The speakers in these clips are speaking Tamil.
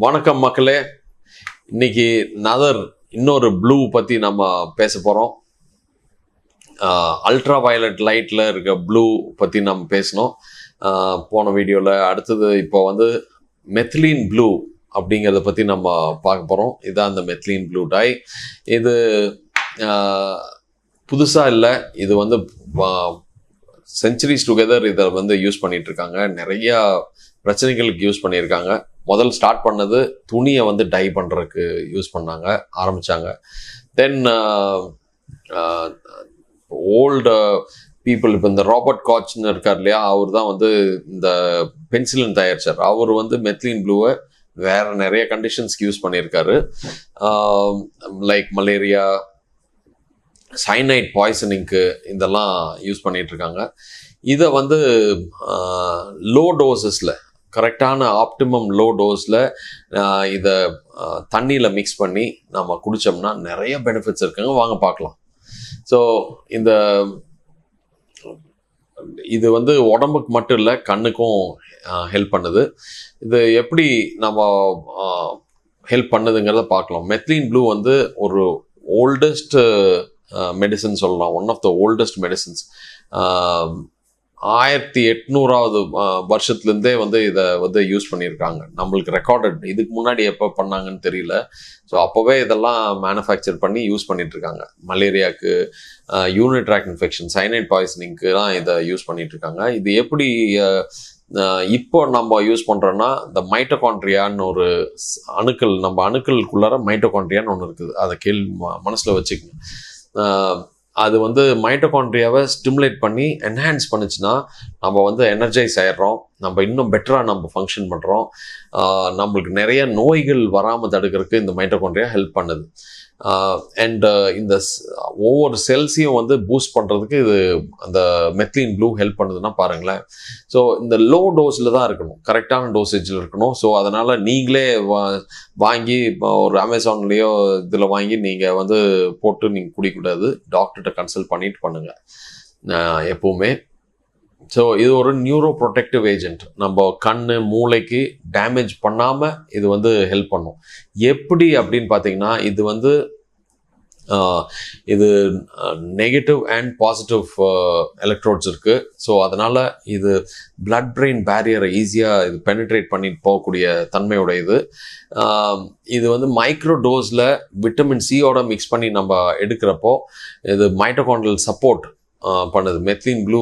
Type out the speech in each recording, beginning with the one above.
வணக்கம் மக்களே. இன்னைக்கு இன்னொரு ப்ளூ பற்றி நம்ம பேச போகிறோம். அல்ட்ரா வயலட் லைட்டில் இருக்க ப்ளூ பற்றி நம்ம பேசினோம் போன வீடியோவில். அடுத்தது இப்போ மெத்திலீன் ப்ளூ அப்படிங்கிறத பற்றி நம்ம பார்க்க போகிறோம். இதுதான் அந்த மெத்திலீன் ப்ளூ டை. இது புதுசாக இல்லை, இது சென்ச்சுரிஸ் டுகெதர் இதை யூஸ் பண்ணிகிட்ருக்காங்க. நிறையா பிரச்சனைகளுக்கு யூஸ் பண்ணியிருக்காங்க. முதல் ஸ்டார்ட் பண்ணது துணியை டை பண்ணுறதுக்கு யூஸ் ஆரம்பித்தாங்க. தென் ஓல்டு பீப்புள், இப்போ இந்த ராபர்ட் காட்ச்னு இருக்கார் இல்லையா, அவர் தான் இந்த பென்சிலின் தயாரிச்சார். அவர் மெத்திலீன் ப்ளூவை வேறு நிறைய கண்டிஷன்ஸ்க்கு யூஸ் பண்ணியிருக்காரு. லைக் மலேரியா, சைனைட் பாய்சனிங்க்கு இதெல்லாம் யூஸ் பண்ணிகிட்ருக்காங்க. இதை லோ டோசஸில், கரெக்டான ஆப்டிமம் லோ டோஸில் இதை தண்ணியில் மிக்ஸ் பண்ணி நம்ம குடித்தோம்னா நிறைய பெனிஃபிட்ஸ் இருக்குங்க. வாங்க பார்க்கலாம். ஸோ இது உடம்புக்கு மட்டும் இல்லை, கண்ணுக்கும் ஹெல்ப் பண்ணுது. இது எப்படி நம்ம ஹெல்ப் பண்ணுதுங்கிறத பார்க்கலாம். மெத்திலீன் ப்ளூ ஒரு ஓல்டஸ்ட் மெடிசன் சொல்லலாம். One of the oldest medicines. 1800 வருஷத்துலேருந்தே இதை யூஸ் பண்ணியிருக்காங்க. நம்மளுக்கு ரெக்கார்டட், இதுக்கு முன்னாடி எப்போ பண்ணாங்கன்னு தெரியல. ஸோ அப்போவே இதெல்லாம் மேனுஃபேக்சர் பண்ணி யூஸ் பண்ணிகிட்ருக்காங்க. மலேரியாவுக்கு, யூரினரி ட்ராக்ட் இன்ஃபெக்ஷன், சைனைட் பாய்சனிங்க்கு தான் இதை யூஸ் பண்ணிகிட்ருக்காங்க. இது எப்படி இப்போ நம்ம யூஸ் பண்ணுறோன்னா, இந்த மைட்டோகாண்ட்ரியான்னு ஒரு அணுக்கள், நம்ம அணுக்களுக்குள்ளார மைட்டோகாண்ட்ரியான்னு ஒன்று இருக்குது. அதை மனசில் வச்சுக்கோங்க. அது மைட்டோகாண்ட்ரியாவை ஸ்டிமுலேட் பண்ணி என்ஹான்ஸ் பண்ணுச்சுன்னா நம்ம எனர்ஜைஸ் ஆயிடுறோம். நம்ம இன்னும் பெட்டராக நம்ம ஃபங்க்ஷன் பண்ணுறோம். நம்மளுக்கு நிறைய நோய்கள் வராமல் தடுக்கிறதுக்கு இந்த மைட்டோகாண்ட்ரியா ஹெல்ப் பண்ணுது. அண்ட் இந்த ஒவ்வொரு செல்ஸையும் பூஸ்ட் பண்ணுறதுக்கு இது அந்த மெத்திலீன் ப்ளூ ஹெல்ப் பண்ணுதுன்னா பாருங்களேன். ஸோ இந்த லோ டோஸில் தான் இருக்கணும், கரெக்டான டோசேஜில் இருக்கணும். ஸோ அதனால் நீங்களே வாங்கி ஒரு அமேசான்லேயோ இதில் வாங்கி நீங்கள் போட்டு நீங்கள் குடிக்கூடாது. டாக்டர்கிட்ட கன்சல்ட் பண்ணிட்டு பண்ணுங்கள் எப்போவுமே. ஸோ இது ஒரு நியூரோ ப்ரொடெக்டிவ் ஏஜென்ட். நம்ம கண், மூளைக்கு டேமேஜ் பண்ணாமல் இது ஹெல்ப் பண்ணும். எப்படி அப்படின்னு பார்த்தீங்கன்னா, இது நெகட்டிவ் அண்ட் பாசிட்டிவ் எலக்ட்ரோட்ஸ் இருக்குது. ஸோ அதனால் இது பிளட் பிரெயின் பேரியரை ஈஸியாக இது பெனிட்ரேட் பண்ணிட்டு போகக்கூடிய தன்மையுடையது. இது மைக்ரோ டோஸில் விட்டமின் சியோட மிக்ஸ் பண்ணி நம்ம எடுக்கிறப்போ இது மைட்டோகாண்ட்ரியல் சப்போர்ட் பண்ணுது. மெத்திலீன் ப்ளூ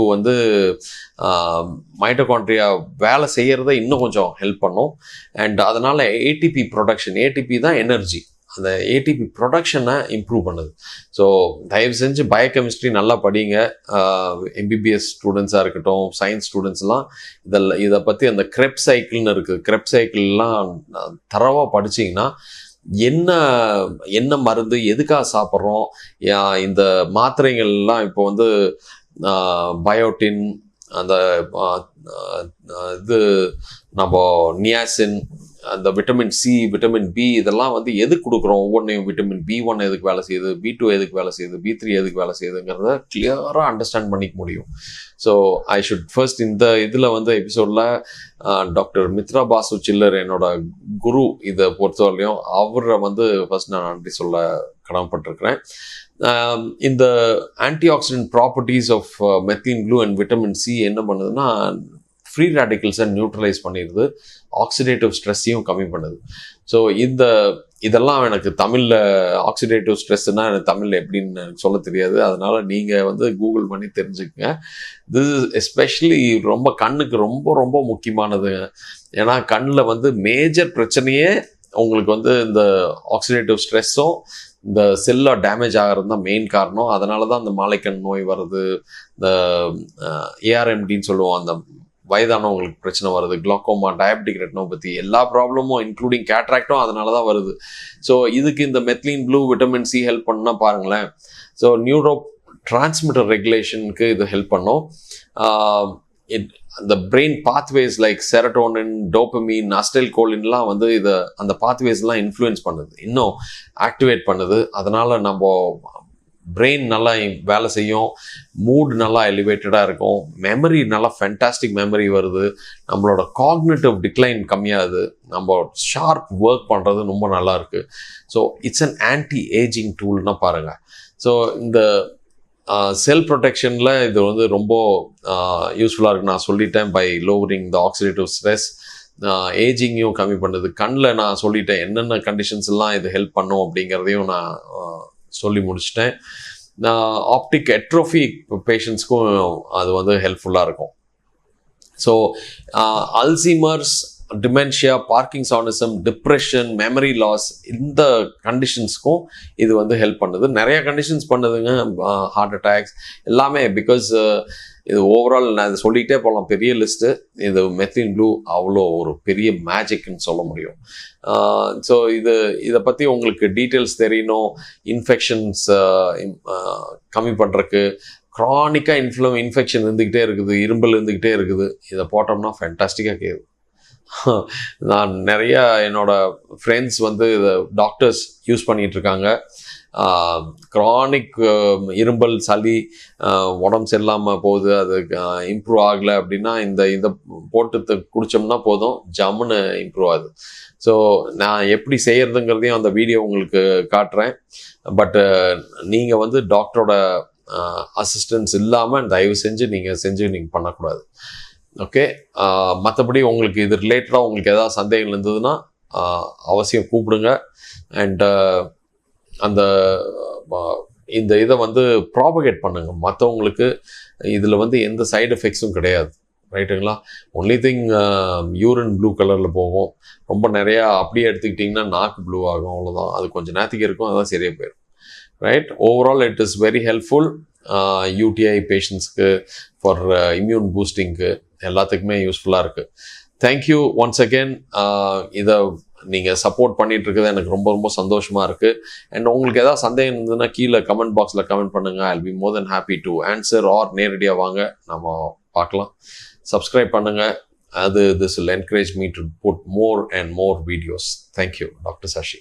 மைட்டோகாண்ட்ரியா வேலை செய்கிறத இன்னும் கொஞ்சம் ஹெல்ப் பண்ணும். அண்ட் அதனால் ஏடிபி ப்ரொடக்ஷன், ஏடிபி தான் எனர்ஜி, அந்த ஏடிபி ப்ரொடக்ஷனை இம்ப்ரூவ் பண்ணுது. ஸோ தயவு செஞ்சு பயோகெமிஸ்ட்ரி நல்லா படிங்க. எம்பிபிஎஸ் ஸ்டூடெண்ட்ஸாக இருக்கட்டும், சயின்ஸ் ஸ்டூடெண்ட்ஸ்லாம் இதை பற்றி அந்த கிரெப் சைக்கிள்னு இருக்குது. கிரெப் சைக்கிள்லாம் தரவாக படிச்சிங்கன்னா என்ன மருந்து, எதுக்காக சாப்பிட்றோம், இந்த மாத்திரைகள்லாம் இப்போ பயோட்டின், அந்த இது நம்ம நியாசின், அந்த விட்டமின் சி, விட்டமின் பி, இதெல்லாம் எதுக்கு கொடுக்குறோம், ஒவ்வொன்றையும் விட்டமின் B1 எதுக்கு வேலை செய்யுது, B2 எதுக்கு வேலை செய்யுது, B3 எதுக்கு வேலை செய்யுதுங்கிறத கிளியராக அண்டர்ஸ்டாண்ட் பண்ணிக்க முடியும். ஸோ ஐ ஷுட் ஃபர்ஸ்ட் இந்த இதில் எபிசோடில் டாக்டர் மித்ரா பாசு சில்லர், என்னோட குரு, இதை பொறுத்தவரையிலையும் அவரை ஃபர்ஸ்ட் நான் நன்றி சொல்ல கடமைப்பட்டிருக்கிறேன். இந்த antioxidant properties of methylene blue and vitamin C என்ன பண்ணுதுன்னா, ஃப்ரீ ரேடிக்கல்ஸை நியூட்ரலைஸ் பண்ணிடுது, ஆக்சிடேட்டிவ் ஸ்ட்ரெஸ்ஸையும் கம்மி பண்ணுது. ஸோ இதெல்லாம் எனக்கு தமிழில், ஆக்சிடேட்டிவ் ஸ்ட்ரெஸ்ஸுனால் எனக்கு தமிழில் எப்படின்னு எனக்கு சொல்ல தெரியாது. அதனால் நீங்கள் கூகுள் பண்ணி தெரிஞ்சுக்கங்க. திஸ் இஸ் எஸ்பெஷலி ரொம்ப கண்ணுக்கு ரொம்ப ரொம்ப முக்கியமானது. ஏன்னா கண்ணில் மேஜர் பிரச்சனையே உங்களுக்கு இந்த ஆக்சிடேட்டிவ் ஸ்ட்ரெஸ்ஸும் இந்த செல்லை டேமேஜ் ஆகிறது தான் மெயின் காரணம். அதனால தான் அந்த மாலைக்கண் நோய் வருது, இந்த ஏஆர்எம்டின்னு சொல்லுவோம், அந்த வயதானவங்களுக்கு பிரச்சனை வருது, குளோக்கோமா, டயபெட்டிக் ரெட்டினோபதி, எல்லா ப்ராப்ளமும் இன்க்ளூடிங் கேட்ராக்டும் அதனால தான் வருது. ஸோ இதுக்கு இந்த methylene blue, vitamin C help பண்ணா பாருங்களேன். ஸோ நியூரோ டிரான்ஸ்மிட்டர் ரெகுலேஷனுக்கு இது ஹெல்ப் பண்ணும். அந்த brain pathways like serotonin, dopamine, அஸ்டைல்கோலின்லாம் இதை அந்த பாத்வேஸ்லாம் இன்ஃப்ளூயன்ஸ் பண்ணுது, இன்னும் ஆக்டிவேட் பண்ணுது. அதனால் நம்ம பிரெயின் நல்லா வேலை செய்யும், மூட் நல்லா எலிவேட்டடாக இருக்கும், மெமரி நல்லா ஃபென்டாஸ்டிக் மெமரி வருது, நம்மளோட காக்னிட்டிவ் டிக்ளைன் கம்மியாகுது, நம்ம ஷார்ப் ஒர்க் பண்ணுறது ரொம்ப நல்லா இருக்குது. So it's an anti ageing டூல்னா பாருங்கள். ஸோ இந்த செல் ப்ரொடெக்ஷனில் இது வந்து ரொம்ப யூஸ்ஃபுல்லாக இருக்குது. நான் சொல்லிட்டேன், by lowering the oxidative stress, ஏஜிங்கையும் கம்மி பண்ணுது. கண்ணில் நான் சொல்லிட்டேன் என்னென்ன கண்டிஷன்ஸ் எல்லாம் இது ஹெல்ப் பண்ணும் அப்படிங்கிறதையும் நான் சொல்லி முடிச்சிட்டேன். ஆப்டிக் எட்ரோஃபி பேஷண்ட்ஸ்க்கும் அது வந்து ஹெல்ப்ஃபுல்லாக இருக்கும். So Alzheimer's, dementia, parkinsonism, depression, memory loss, இந்த கண்டிஷன்ஸ்க்கும் இது வந்து ஹெல்ப் பண்ணுது. நிறைய கண்டிஷன்ஸ் பண்ணுதுங்க, ஹார்ட் அட்டாக்ஸ் எல்லாமே. பிகாஸ் இது ஓவரால் நான் இதை சொல்லிகிட்டே போகலாம், பெரிய லிஸ்ட்டு. இது மெத்திலின் ப்ளூ அவ்வளோ ஒரு பெரிய மேஜிக்னு சொல்ல முடியும். ஸோ இதை பற்றி உங்களுக்கு டீட்டெயில்ஸ் தெரியணும், இன்ஃபெக்ஷன்ஸ் கம்மி பண்ணுறக்கு, க்ரானிக்காக இன்ஃபெக்ஷன் இருந்துக்கிட்டே இருக்குது, இரும்பல் இருந்துக்கிட்டே இருக்குது, இதை போட்டோம்னா ஃபேண்டாஸ்டிக்காக கேட்குது. நான் நிறையா என்னோட ஃப்ரெண்ட்ஸ் வந்து இதை டாக்டர்ஸ் யூஸ் பண்ணிகிட்ருக்காங்க. க்ரானிக் இரும்பல், சளி, உடம்பு சரியில்லாமல் போகுது, அது இம்ப்ரூவ் ஆகலை அப்படின்னா இதை போட்டு குடித்தோம்னா போதும், ஜம்முன்னு இம்ப்ரூவ் ஆகுது. ஸோ நான் எப்படி செய்கிறதுங்கிறதையும் அந்த வீடியோ உங்களுக்கு காட்டுறேன். பட்டு நீங்கள் வந்து டாக்டரோட அசிஸ்டன்ஸ் இல்லாமல் தயவு செஞ்சு நீங்கள் பண்ணக்கூடாது. ஓகே, மற்றபடி உங்களுக்கு இது ரிலேட்டடாக உங்களுக்கு ஏதாவது சந்தேகங்கள் இருந்ததுன்னா அவசியம் கூப்பிடுங்க. அண்ட் இந்த இதை வந்து ப்ராபகேட் பண்ணுங்க மற்றவங்களுக்கு. இதில் வந்து எந்த சைடு எஃபெக்ட்ஸும் கிடையாது, ரைட்டுங்களா? ஒன்லி திங் யூரின் ப்ளூ கலரில் போகும், ரொம்ப நிறையா அப்படியே எடுத்துக்கிட்டிங்கன்னா நாக்கு ப்ளூ ஆகும், அவ்வளோதான். அது கொஞ்சம் நேரத்துக்கு இருக்கும், அதான் சரியாக போயிடும், right? Overall it is very helpful. UTI பேஷண்ட்ஸ்க்கு, ஃபார் இம்யூன் பூஸ்டிங்க்கு, எல்லாத்துக்குமே யூஸ்ஃபுல்லாக இருக்குது. Thank you once again. இதை நீங்கள் சப்போர்ட் பண்ணிகிட்டு இருக்கிறது எனக்கு ரொம்ப ரொம்ப சந்தோஷமாக இருக்குது. அண்ட் உங்களுக்கு எதாவது சந்தேகம் இருந்ததுன்னா கீழே கமெண்ட் பாக்ஸில் கமெண்ட் பண்ணுங்கள். I will be more than happy to answer, or நேரடியாக வாங்க நம்ம பார்க்கலாம். சப்ஸ்கிரைப் பண்ணுங்கள். This will encourage me to put more and more videos. Thank you, Dr. Sashi.